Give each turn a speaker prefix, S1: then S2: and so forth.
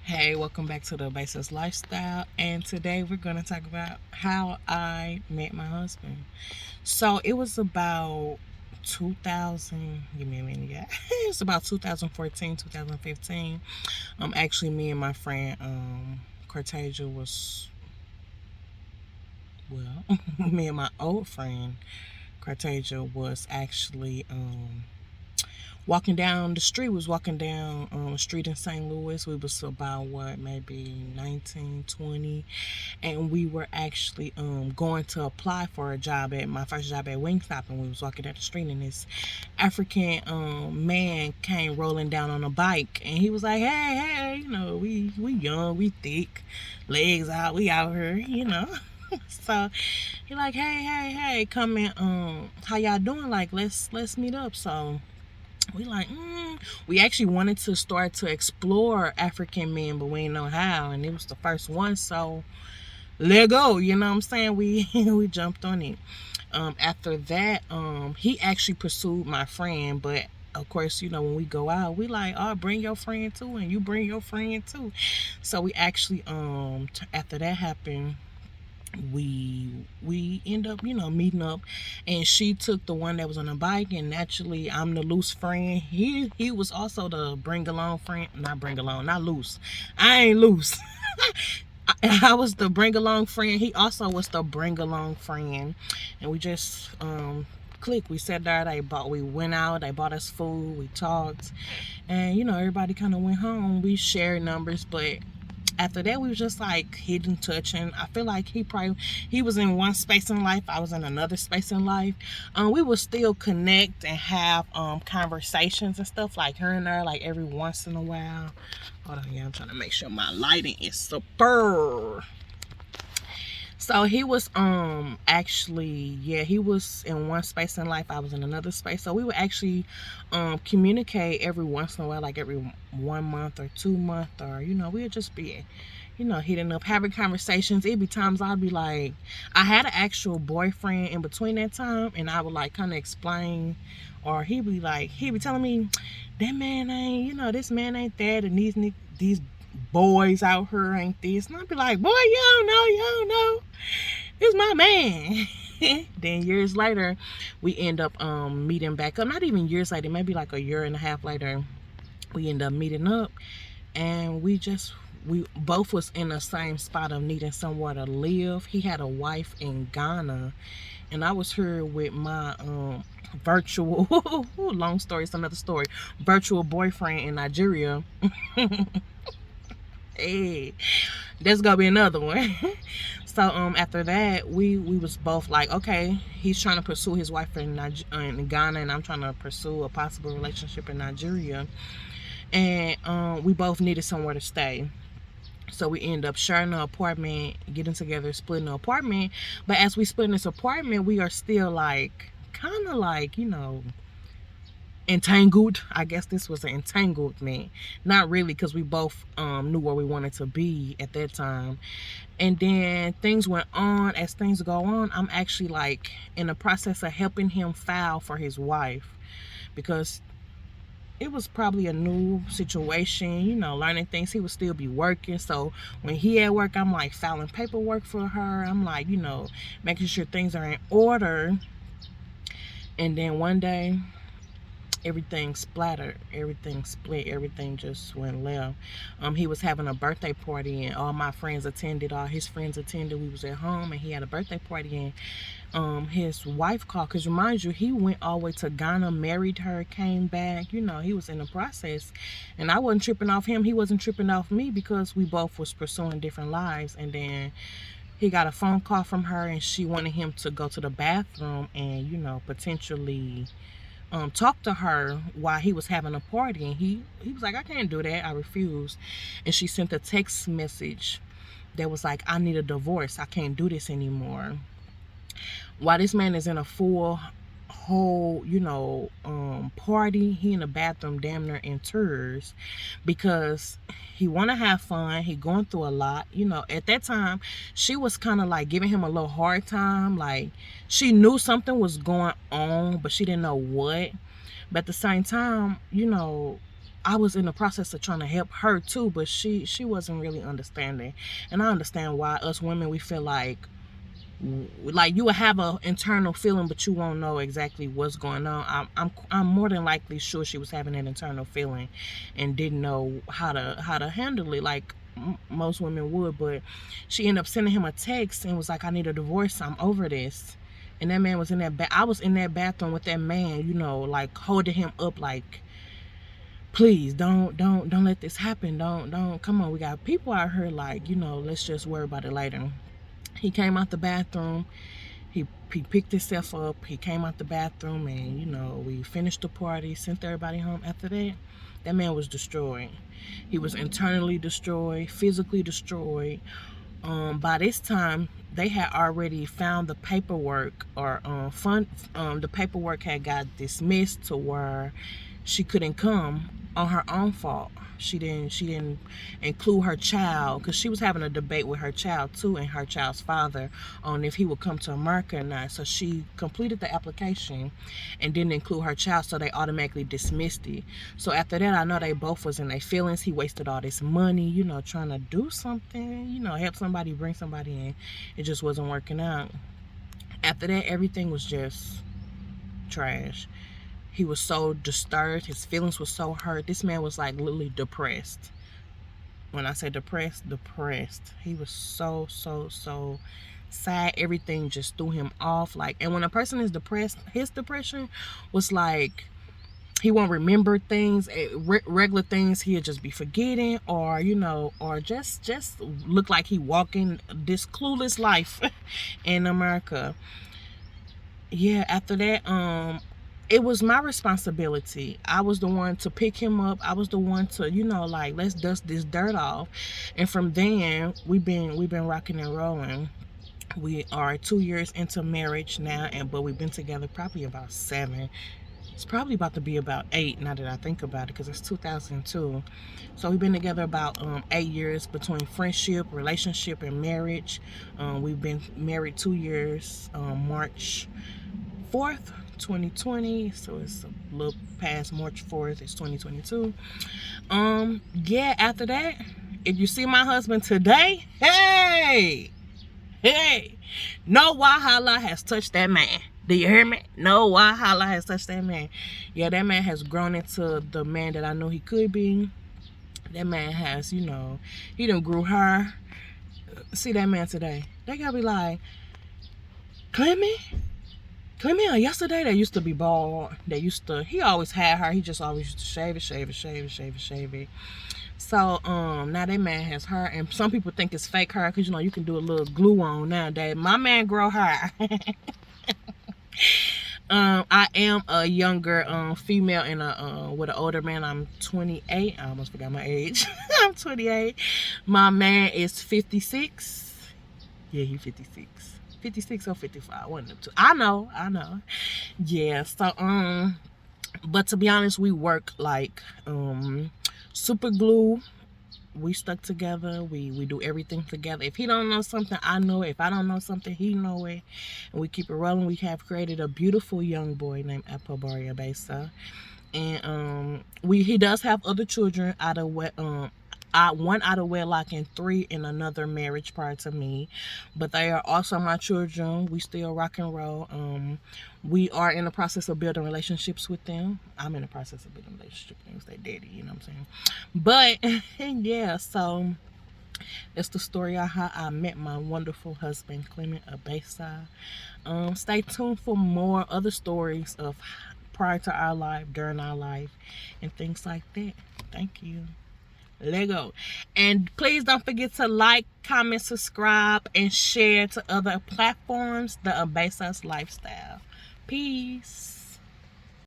S1: Hey, welcome back to the Basis Lifestyle, and today we're going to talk about how I met my husband. So it was about 2000, give me a minute, yeah. It's about 2014, 2015. Actually, me and my friend, Cortasia me and my old friend, Cortasia was actually, walking down the street. We was walking down a street in St. Louis. We was about what, maybe 19, 20, and we were actually going to apply for a job at my first job at Wingstop, and we was walking down the street, and this African man came rolling down on a bike, and he was like, hey, we young, we thick, legs out, we out here. So he like, hey, come in, how y'all doing? Like, let's meet up. So we like, we actually wanted to start to explore African men, but we didn't know how, and it was the first one, so let go, you know what I'm saying? We we jumped on it. After that, he actually pursued my friend, but of course, when we go out, we like, oh, bring your friend too, and you bring your friend too. So we actually, after that happened, we end up meeting up, and she took the one that was on the bike, and naturally I'm the loose friend. He was also the bring along friend. Not bring along, not loose. I ain't loose. I was the bring along friend. He also was the bring along friend, and we just clicked. We sat there, we went out, they bought us food, we talked, and everybody kind of went home. We shared numbers, but after that we was just like hitting, touching. I feel like he was in one space in life, I was in another space in life. We would still connect and have conversations and stuff like her and there, like every once in a while. Hold on, yeah, I'm trying to make sure my lighting is super. So he was actually, yeah, he was in one space in life, I was in another space. So we would actually communicate every once in a while, like every 1 month or 2 month, or we would just be hitting up, having conversations. It'd be times I'd be like, I had an actual boyfriend in between that time, and I would like kind of explain, or he'd be telling me, that man ain't, this man ain't that, and these boys out here ain't this. And I'd be like, boy, you don't know. This my man. Then years later, we end up meeting back up. Not even years later, maybe like a year and a half later, we end up meeting up, and we both was in the same spot of needing somewhere to live. He had a wife in Ghana, and I was here with my virtual long story, it's another story, virtual boyfriend in Nigeria. Hey, that's gonna be another one. So after that, we was both like, okay, he's trying to pursue his wife in Ghana, and I'm trying to pursue a possible relationship in Nigeria, and we both needed somewhere to stay. So we end up sharing an apartment, getting together, splitting the apartment. But as we split this apartment, we are still like, kind of like, entangled. I guess this was an entanglement. Not really, because we both knew where we wanted to be at that time. And then things went on. As things go on, I'm actually like in the process of helping him file for his wife, because it was probably a new situation, learning things. He would still be working. So when he at work, I'm like filing paperwork for her. I'm like, making sure things are in order. And then one day, everything splattered, everything split, everything just went left. He was having a birthday party, and all my friends attended, all his friends attended. We was at home, and he had a birthday party, and his wife called, because remind you, he went all the way to Ghana, married her, came back. He was in the process, and I wasn't tripping off him, he wasn't tripping off me, because we both was pursuing different lives. And then he got a phone call from her, and she wanted him to go to the bathroom and potentially talk to her while he was having a party. And he was like, I can't do that, I refused. And she sent a text message that was like, I need a divorce, I can't do this anymore. While this man is in a full whole party, he in the bathroom damn near in tears, because he want to have fun, he going through a lot. At that time, she was kind of like giving him a little hard time, like she knew something was going on, but she didn't know what. But at the same time, I was in the process of trying to help her too, but she wasn't really understanding. And I understand why us women, we feel like you will have an internal feeling, but you won't know exactly what's going on. I'm more than likely sure she was having an internal feeling and didn't know how to handle it, like most women would. But she ended up sending him a text and was like, I need a divorce, I'm over this. And that man was in that I was in that bathroom with that man, you know, like holding him up, like, please don't let this happen. Don't come on, we got people out here, like, you know, let's just worry about it later. He came out the bathroom. He picked himself up. He came out the bathroom, and, you know, we finished the party, sent everybody home. After that, that man was destroyed. He was internally destroyed, physically destroyed. By this time, they had already found the paperwork, or the paperwork had got dismissed to where she couldn't come on her own fault. She didn't include her child, because she was having a debate with her child too, and her child's father, on if he would come to America or not. So she completed the application and didn't include her child, so they automatically dismissed it. So after that, I know they both was in their feelings. He wasted all this money, you know, trying to do something, you know, help somebody, bring somebody in. It just wasn't working out. After that, everything was just trash. He was so disturbed. His feelings were so hurt. This man was like literally depressed. When I say depressed. He was so sad. Everything just threw him off. Like, and when a person is depressed, his depression was like, he won't remember things, regular things. He'll just be forgetting, or, you know, or just look like he walking this clueless life in America. Yeah, after that, it was my responsibility. I was the one to pick him up. I was the one to, you know, like, let's dust this dirt off. And from then, we've been rocking and rolling. We are 2 years into marriage now, but we've been together probably about 7. It's probably about to be about 8 now that I think about it, because it's 2002. So we've been together about 8 years, between friendship, relationship, and marriage. We've been married 2 years, March 4th. 2020, so it's a little past March 4th, it's 2022. Yeah, after that, if you see my husband today, hey, no Wahala has touched that man. Do you hear me? No Wahala has touched that man. Yeah, that man has grown into the man that I know he could be. That man has, you know, he done grew hair. See that man today, they gotta be like, Clemmy, yesterday they used to be bald. He always had hair. He just always used to shave it. So now that man has hair, and some people think it's fake hair, because, you know, you can do a little glue on nowadays. My man grow hair. I am a younger female and with an older man. I'm 28. I almost forgot my age. I'm 28. My man is 56. Yeah, he's 56. 56 or 55, one of them two. I know. Yeah, so but to be honest, we work like super glue. We stuck together. We do everything together. If he don't know something, I know it. If I don't know something, he know it. And we keep it rolling. We have created a beautiful young boy named Apobaria Besa. And he does have other children out of one out of wedlock and 3 in another marriage prior to me, but they are also my children. We still rock and roll. We are in the process of building relationships with them. I'm in the process of building relationships with their daddy, you know what I'm saying? But yeah, so that's the story of how I met my wonderful husband, Clement Abesa. Stay tuned for more other stories of prior to our life, during our life, and things like that. Thank you. Lego. And please don't forget to like, comment, subscribe, and share to other platforms. The Abesa's Lifestyle. Peace.